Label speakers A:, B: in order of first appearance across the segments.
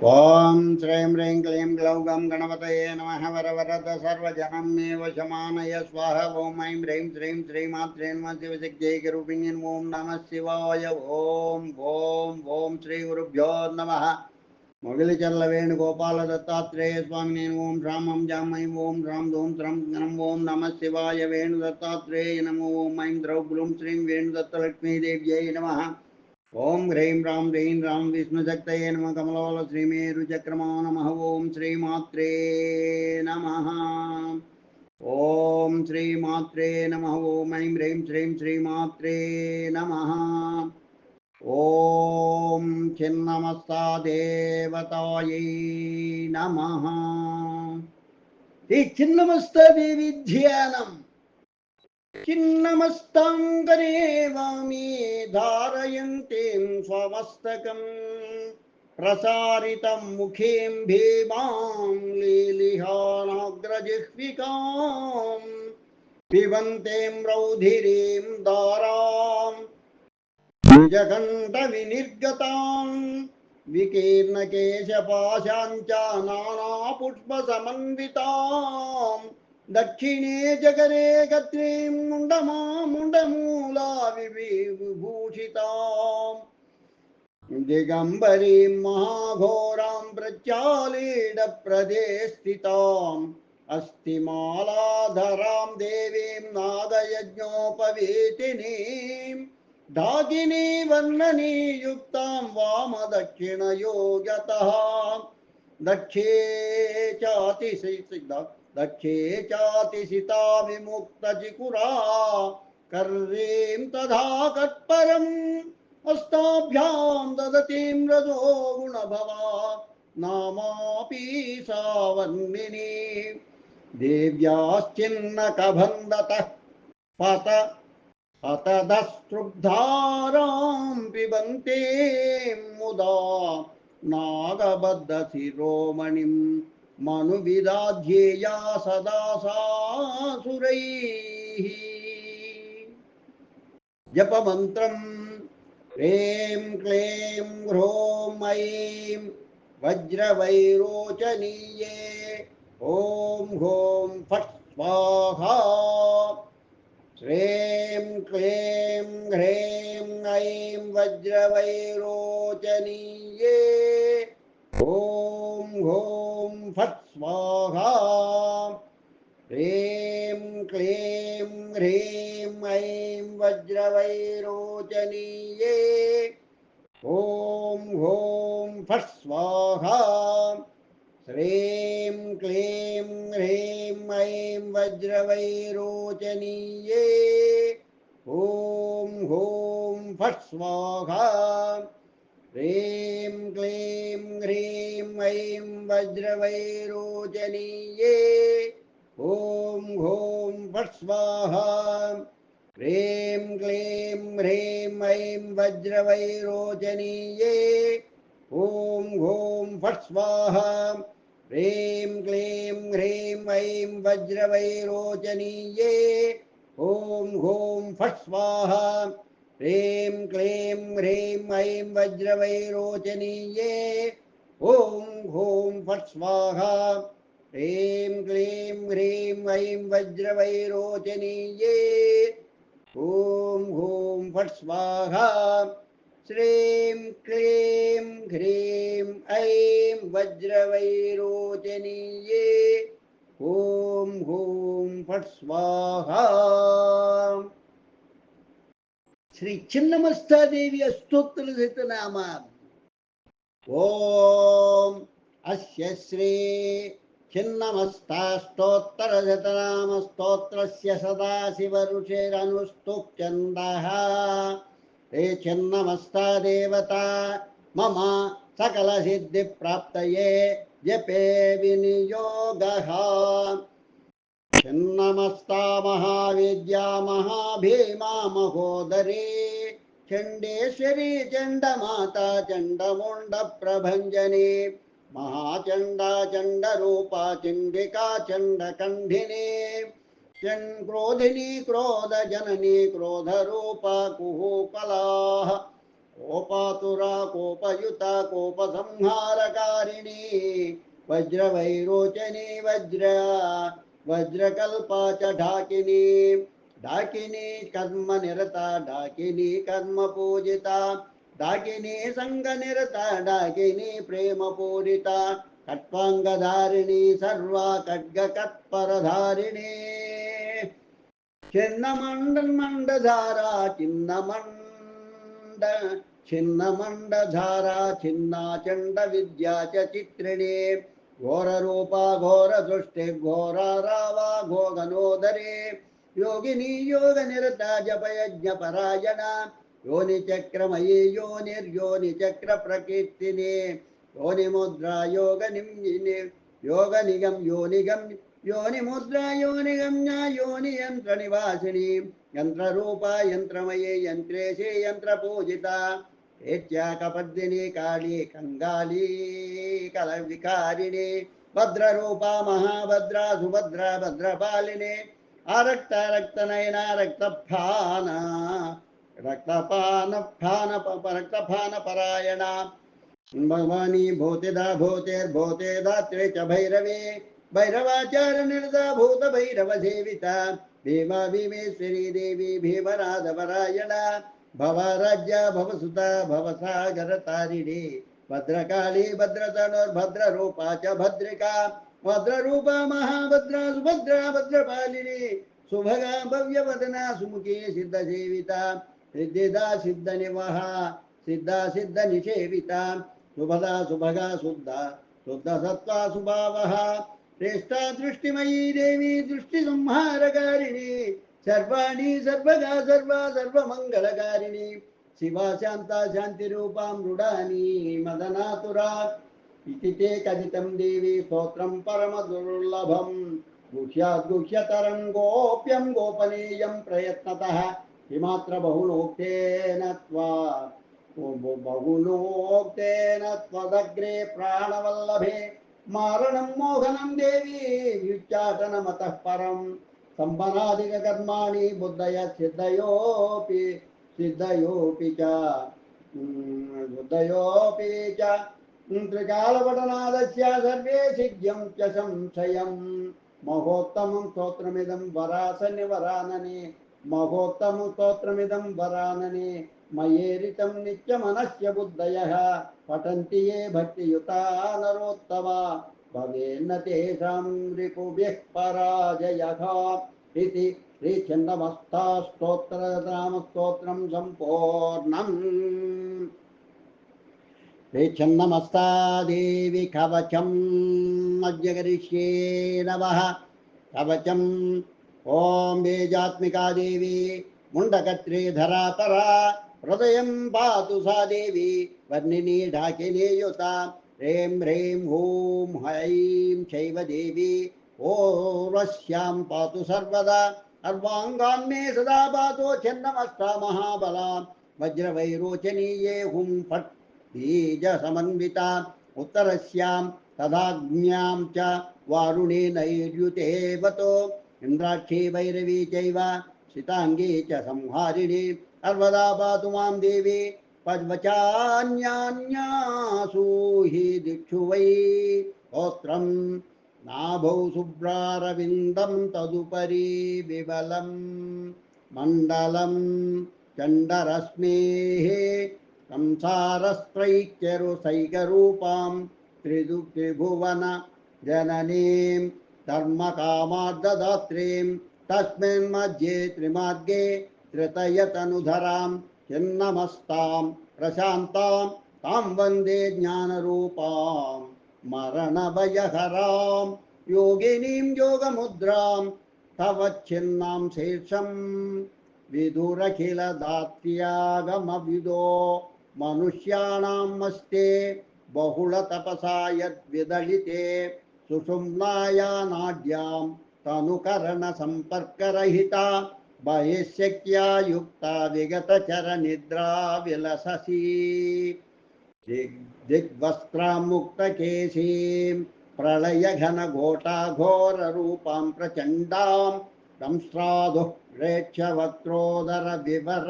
A: ओम श्रीं ह्रीं क्लीं ग्लौं गं गणपतये नमः वरवरद सर्वजनं मे वशमानय स्वाहा ओम ऐं ह्रीं श्रीं श्रीमात्रे नमः शिवशक्तिरूपिण्यै ओम नमः शिवाय ओम ओम ओम श्री गुरुभ्यो नमः मोगिलचल्ल वेणुगोपाल दत्तात्रेय स्वामिने ओम रामं जामयी ओम राम धूम त्रम गणम ओम नमः शिवाय वेणु दत्तात्रेय नमो ओम ऐं द्रौ ग्लूं श्रीं वेणुदत्तलक्ष्मी देव्यै नमः ओम ह्रीं राम विष्णुशक्तये नमः कमलोल श्रीमेरुचक्रमा नमः ओम श्रीमात्रे नमः ओम श्रीमात्रे नमः ओम ऐं ह्रीं श्रीं श्रीमात्रे नमः ओम छिन्नमस्ता देवतायै नमः ఈ చిన్నమస్తా దేవి ధ్యానం చిన్నమస్తాంగరేవామి ధారయంతీం స్వమస్తకం ప్రసారితం ముఖేం భీమాం లీలిహానాగ్రజిహ్వికాం పిబంతేం రౌధిరీం దారాం నిజకంఠ వినిర్గతాం వికీర్ణకేశపాశాంచ నానాపుష్పసమన్వితాం దక్షిణే జగరే గత్రీం ముండమూలా విభూషితాం దిగంబరీం మహాఘోరాం ప్రత్యాలీఢప్రదే స్థితాం అస్థిమాలాధరాం దేవీం నాగయజ్ఞోపవేతినీం ढाकिनी वर्णनी युक्तां वाम दक्षिणयोगतः दक्षे चातिसिता विमुक्तचिकुरा कर्रीं तथा कट्परम् अस्ताभ्यां ददतीं रजो गुणभवा नामापि सा वर्णिनी देव्याश्चिन्नकबन्धतः पत अतदस्त्रुब्धारां पिबन्ते मुदा नागबद्धशिरोमणिं मनुविदाध्येया सदा सासुरैः जपमन्त्रं ह्रीं क्लीं ह्रौं ऐं वज्रवैरोचनीये ॐ ह्रौं फट् स्वाहा श्रीं क्लीं ह्रीं ऐं वज्रवैरोचनीये ॐ ह्रौं फट् स्वाहा ह्रीं क्लीं ह्रीं ऐं वज्रवैरोचनीये ॐ ह्रौं फट् स्वाहा श्रीं क्लीं ह्रीं ऐं वज्रवैरोचनीये ॐ ह्रौं फट् स्वाहा ह्रीं क्लीं ह्रीं ऐं वज्रवैरोचनीये ॐ ह्रौं फट् स्वाहा ह्रीं क्लीं ह्रीं ऐं वज्रवैरोचनीये ॐ ह्रौं फट् स्वाहा ह्रीं क्लीं ह्रीं ऐं वज्रवैरोचनीये ॐ ह्रौं फट् स्वाहा ह्रीं क्लीं ह्रीं ऐं वज्रवैरोचनीये ॐ ह्रौं फट् स्वाहा ह्रीं क्लीं ह्रीं ऐं वज्रवैरोचनीये ॐ ह्रौं फट् स्वाहा श्रीं क्लीं ह्रीं ऐं वज्रवैरोचनीये ॐ ह्रौं फट् स्वाहा श्री छिन्नमस्ता देवी स्तोत्रसहित नाम ओम अस्य श्री छिन्नमस्ता स्तोत्रसहितनाम स्तोत्रस्य सदाशिवऋषिरनुस्तुत्यन्दः हे छिन्नमस्ता देवता मम सकलसिद्धिप्राप्तये जपे विनियोगः छिन्नमस्ता महाविद्या महाभीमा महोदरी चंडेश्वरी चंडमाता चंडमुंडप्रभंजनी महाचंडा चंडरूपा चंडिका चंडकंडिनी क्रोधिनी क्रोधजननी क्रोधरूपा कुहूकला కోపాతురా కోపయుత కోపసంహారకారిణి వజ్రవైరోచని వజ్రకల్పా చ ఢాకిని ఢాకిని కర్మ నిరత ఢాకిని కర్మ పూజిత ఢాకిని సంగ నిరత ఢాకిని ప్రేమ పూరిత ఖట్వాంగధారిణి సర్వా ఖడ్గ కత్పరధారిణి చిన్నమండధారా చిన్నమండధారా చిన్నాచండ విద్యా చిత్రిణి ఘోర రూపా ఘోర దృష్టి ఘోర రావా ఘోగనోదరే యోగిని యోగ నిరత జపయజ్ఞ పరాయణ యోని చక్రమయీ యోనిర్యోని చక్ర ప్రకీర్తిని యోని ముద్రా యోగ నిగం योनि मुद्रा योनि गम्या योनि यंत्र निवासिनी यंत्र रूपा यंत्रमये यंत्रेशे यंत्र पूजिता एत्या कपद्दिनी काली कंगाली कल विकारिणी भद्र रूपा महाभद्रा सुभद्रा भद्रपालिनी आरक्त रक्त नयना रक्तपान परायणा भवानी भूतिदा भूतेर्भूतेदात्रे च भैरवी भैरवाचार निर्दा भूत भैरव सेविता भीमा भीमेश्वरी देवी भीमनादपरायणा भवराज्य भवसुता भवसागर तारिणी भद्रकाली भद्रतनुर्भद्र रूपा च भद्रिका भद्ररूपा महाभद्रा सुभद्रा भद्रपालिनी सुभगा भव्यवदना सुमुखी सिद्ध सेविता सिद्धिदा सिद्ध निवहा सिद्धा सिद्ध निषेविता सुभदा सुभगा शुद्धा शुद्ध सत्वा सुभावः श्रेष्ठा दृष्टिमयी देवी दृष्टि संहारकारिणी सर्वाणी सर्वगा सर्वा सर्वमंगलकारिणी शिवा शांता शांति रूपां मृडानी मदनातुरा इति ते कथितं देवी स्तोत्रं परम दुर्लभं गुह्यतरं गोप्यं गोपनीयं प्रयत्नतः किमात्र बहुनोक्तेन त्वदग्रे प्राणवल्लभे मारणं मोहनं देवी व्युच्चाटनमतः परं संबनादिक कर्माणि बुद्धय सिद्धयोपि च त्रिकालपठनादस्य सर्वे सिद्ध्यं च संशयं महोत्तमं स्तोत्रमिदं वरासनिवरानने महोत्तमं स्तोत्रमिदं वरानने मयेरितं नित्यमनस्य बुद्धयः पठन्ति ये भक्तियुता नरोत्तमा भवेन्न तेषां रिपुभिः पराजयः इति श्रीछन्दमस्तास्तोत्रनामस्तोत्रं सम्पूर्णम् श्रीछन्दमस्ता देवी कवचम् अद्य करिष्ये नमः कवचम् ॐ बीजात्मिका देवी मुण्डकत्रे धरापरा हृदयं पातु सा देवी वर्णिनी ढाकिनी युता ह्रीं ह्रीं हूं हैं शैव देवी ओर्वश्यां पातु सर्वदा सर्वाङ्गान् मे सदा पातु छन्नमस्ता महाबला वज्रवैरोचनीये हुं फट् बीजसमन्विता उत्तरस्यां तदाग्न्यां च वारुणे नैर्युतेवतो इन्द्राक्षी वैरवी चैव शितांगी च संहारिणी सर्वदा पातु मां देवी पद्वचान्यान्यासु हि दिक्षु वै स्तोत्रं नाभौ शुभ्रारविन्दं तदुपरि विबलं मण्डलं चण्डरश्मेः संसारस्त्रैक्यरुसैकरूपां त्रिभुवन जननीं धर्मकामार्धदात्रीं तस्मिन् मध्ये त्रिमार्गे त्रितयतनुधरां चिन्नमस्तां प्रशान्तां तां वन्दे ज्ञानरूपां मरणभयहरां योगिनीं योगमुद्रां तव छिन्नां शीर्षं विदुरखिलदात्यागमविदो मनुष्याणां मस्ते बहुलतपसा यद्विदलिते सुषुम्नाया नाड्यां तनुकरणसम्पर्करहिता बहिःशक्त्या युक्ता विगतचरनिद्रा विलससि दिग्वस्त्रामुक्तकेशीं प्रलयघनघोटाघोररूपां प्रचण्डां दंष्ट्रादुः प्रेक्ष्यवक्त्रोदरविवर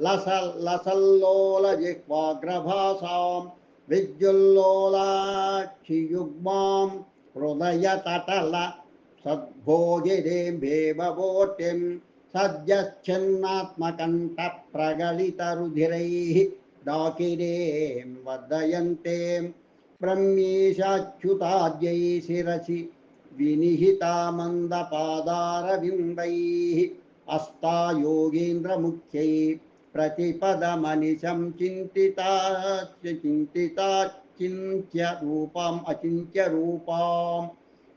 A: लसल्लोलजिह्वाग्रभासां विद्युल्लोलाक्षियुग्मां हृदयतटल सद्भोगिरेम्भेवोटिं सद्यश्चिन्नात्मकण्ठप्रगलितरुधिरैः डाकिनीं वर्धयन्ते ब्रह्मीशाच्युताद्यै शिरसि विनिहिता मन्दपादारविम्बैः अस्ता योगीन्द्रमुख्यै प्रतिपदमनिशं चिन्त्य रूपाम्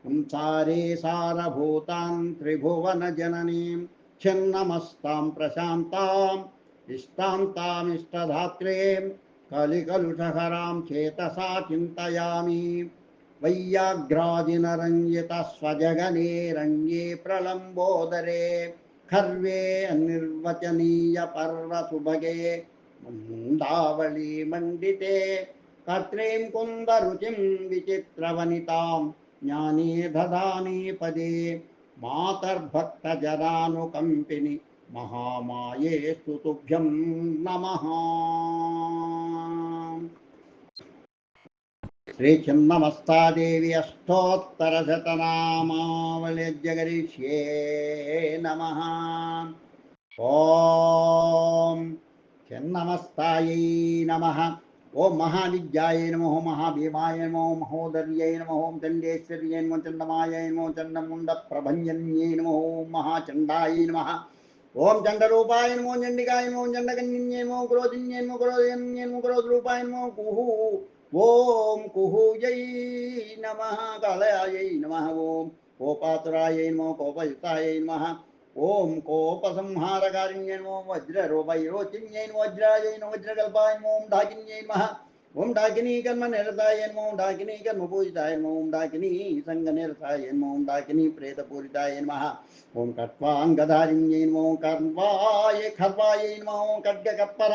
A: संसारे सारभूतां त्रिभुवनजननीं छिन्नमस्तां प्रशान्ताम् इष्टां तामिष्टधात्रीं कलिकलुषहरां चेतसा चिन्तयामि वैयाघ्राजिनरञ्जितस्वजगने रङ्गे प्रलम्बोदरे खर्वे अन्निर्वचनीयपर्वसुभगे मुण्डावली मण्डिते कर्त्रीं कुन्दरुचिं विचित्रवनितां ज्ञाने ददानि पदे मातर्भक्तजनानुकम्पिनि महामाये स्तुतुभ्यं नमः। श्री छिन्नमस्ता देवी अष्टोत्तरशतनामावलिर्जगरिष्ये नमः। ओम छिन्नमस्तायै नमः। ओम महाविद्यायै नमः। ओम महाभीमाय नमः। ओम महोदर्यै नमः। ओम चण्डेश्वर्यै नमः। चण्डमायै नमः। चण्डमुण्डप्रभञ्जन्यै नमः। ओम महाचण्डायै नमः। ओम चण्डरूपाय नमो। चण्डिकाय नमो। चण्डकन्ये नमो। क्रोधिन्ये नमो। क्रोधन्ये नमो। क्रोधरूपाय नमो। कुहु ओम कुहुयै नमः। कालयायै नमः। ओम कोपातुरायै नमः। कोपयुक्तायै नमः। ओम कोपसंहारकारिण्यै नमो। वज्ररूपैरोचिन्यै नमो। वज्रायै नमो। वज्रकल्पाय नमो। ओम डाकिन्यै नमः। ओम डाकिनी कर्म निरताय नमो। ओम डाकिनी कर्म पूजिताय नमो। ओम डाकिनी संग निरताय नमो। ओम डाकिनी प्रेत पूजिताय नमः। ओम कट्वाङ्गधारिण्यै नमो। कर्वाय खर्वायै नमो। ओम खड्गकप्पर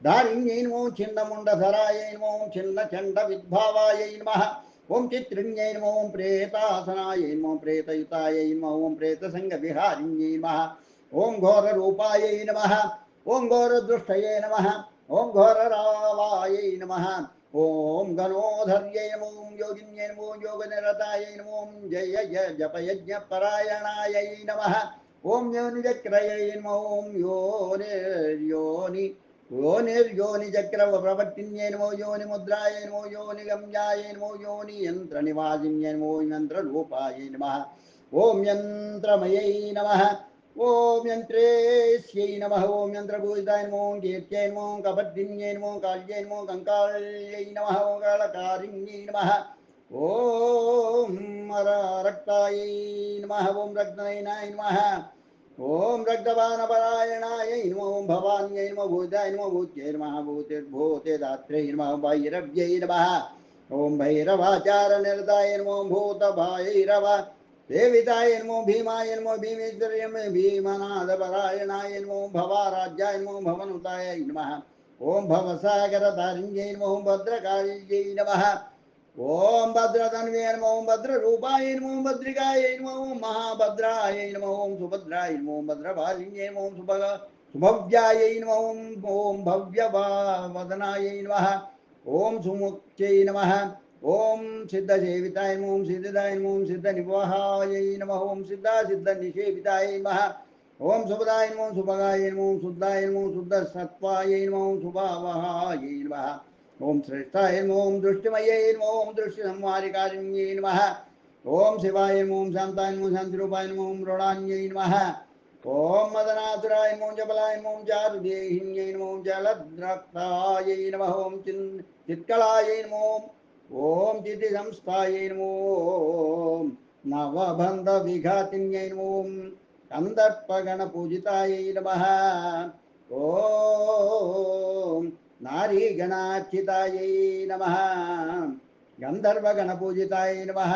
A: धारिण्यै नमो। छिन्नमुण्डधरायै नमो। ओम छिन्नचण्डविद्भावायै नमः। ओम चित्रिण्यै नमो। ओम प्रेतासनायै नमो। प्रेतयुतायै नमो। ओम प्रेतसंगविहारिण्यै नमः। ओम घोररूपायै नमः। ओम घोरदृष्टये नमः। ओम घोररावायै नमः। ओम गणोधर्यै नमो। ओम योगिन्यै नमो। योगनिरतायै नमो। ओम जय जपयज्ञपरायणायै नमः। ओम योनिचक्रयै नमो। ओम योनिर्योनिचक्रप्रवर्तिन्यै नमो। योनिमुद्रायै नमो। योनिगम्यायै नमो। योनियन्त्रनिवासिन्यै नमो। यन्त्ररूपायै नमः। ओम यन्त्रमयै नमः। ओम यन्त्रेश्यै नमः। ओम यन्त्रपूजिताय नमो। ओम कीर्त्यै नमो। कपद्दिन्यै नमो। काल्यै नमो। कंकाल्यै नमः। ओम कालकारिण्यै नमः। ओम रक्तायै नमः। ओम रक्तनयनाय नमः। ओम रक्तपानपरायणाय नमो। ओम भवान्यै नमो। भूताय नमो। भूत्यै नमः। भूतेर्भूतेदात्र्यै नमः। भैरव्यै नमः। ओम भैरवाचारनिरताय नमो। भूतभैरव देविताय नमो। भीमाय नमो। भीमेश्वर्य भीमनादपरायणाय नमो। भवाराज्याय नमो। भवनुताय नमः। ओम भवसागरतारिण्यै नमो। भद्रकाल्यै नमः। ओम भद्रतन्वे नमो। ओम भद्ररूपाय नमो। भद्रिकाय नमो। ओम महाभद्राय नमो। ओम सुभद्राय नमो। भद्रभालिन्यै नमो। सुभव्याय नमो। ओम भव्यवदनाय नमः। ओम सुमुख्यै नमः। ओम सिद्धसेविताय नमो। ओम सिद्धिदाय नमो। ओम सिद्धनिवाहाय नमः। ओम सिद्धनिषेविताय नमः। ओम सुभदाय नमो। सुभगाय नमो। शुद्धाय नमो। शुद्धसत्त्वाय नमो। शुभावहाय नमः। ओम श्रेष्ठाय नमो। ओम दृष्टिमये नमो। ओम दृष्टिसंहारिकारिण्यै नमः। ओम शिवाय नमो। ओम शान्ताय नमो। शान्तिरूपाय नमो। ओम मृडान्यै नमः। ओम मदनातुराय नमो। जबलाय नमो। चारुदेहिन्यै नमो। जलद्रक्ताय नमः। ओम चित्कलाय नमो। ओम चितिसंस्थायै नमो। ओम नवबन्धविघातिन्यै नमो। ओम कन्दर्पगणपूजिताय नमः। ओम नारीगणार्चितायै नमः। गन्धर्वगणपूजिताय नमः।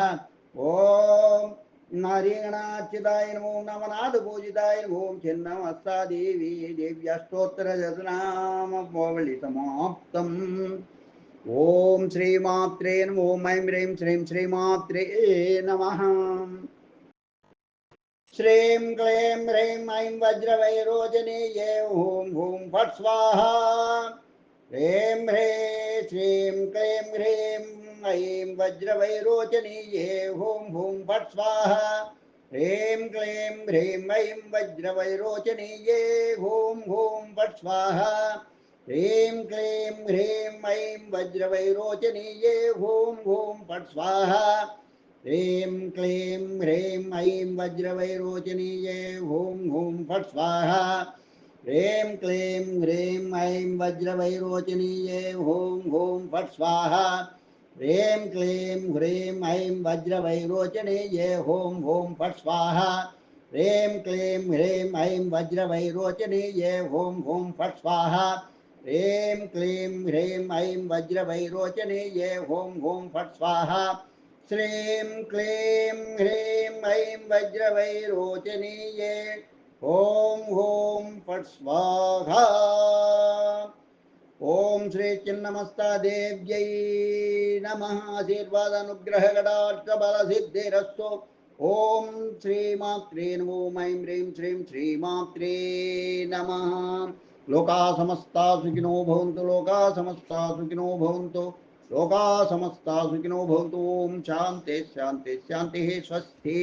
A: ओम नारीगणार्चिताय नमो। नवनाथपूजिताय नमो। छिन्नमस्ता देवी देव्यष्टोत्तरशतनामावलिसमाप्तम्। ओम श्रीमात्रे नमो। ओम ऐं ह्रीं श्रीं श्रीमात्रे नमः। श्रीं क्लीं ह्रीं ऐं वज्रवैरोचनीये ॐ हुं फट् स्वाहा ह्रीं ह्रीं श्रीं क्लीं ह्रीं ऐं वज्रवैरोचनीये ॐ हुं फट् स्वाहा ह्रीं क्लीं ह्रीं ऐं वज्रवैरोचनीये ॐ हुं फट् स्वाहा ह्रीं क्लीं ह्रीं ऐं वज्रवैरोचनीये ॐ हुं फट् स्वाहा ह्रीं क्लीं ह्रीं ऐं वज्रवैरोचनीये ॐ हुं फट् स्वाहा ह्रीं क्लीं ह्रीं ऐं वज्रवैरोचनीये ॐ हुं फट् स्वाहा ह्रीं क्लीं ह्रीं ऐं वज्रवैरोचनीये ॐ हुं फट् स्वाहा ह्रीं क्लीं ह्रीं ऐं वज्रवैरोचनीये ॐ हुं फट् स्वाहा ह्रीं क्लीं ह्रीं ऐं वज्रवैरोचनीये ॐ हुं फट् स्वाहा श्रीं क्लीं ह्रीं ऐं वज्रवैरोचनीये ॐ हुं फट् स्वाहा ओम श्री चिन्नमस्ता देव्यै नमः आशीर्वादानुग्रहकटाक्षबलसिद्धिरस्तु ओम श्रीमात्रे नमो ऐं ह्रीं श्रीं श्रीमात्रे नमः लोका समस्ता सुखिनो भवन्तु लोका समस्ता सुखिनो भवन्तु लोका समस्ता सुखिनो भवन्तु ओम शान्ति शान्ति शान्तिः स्वस्ति।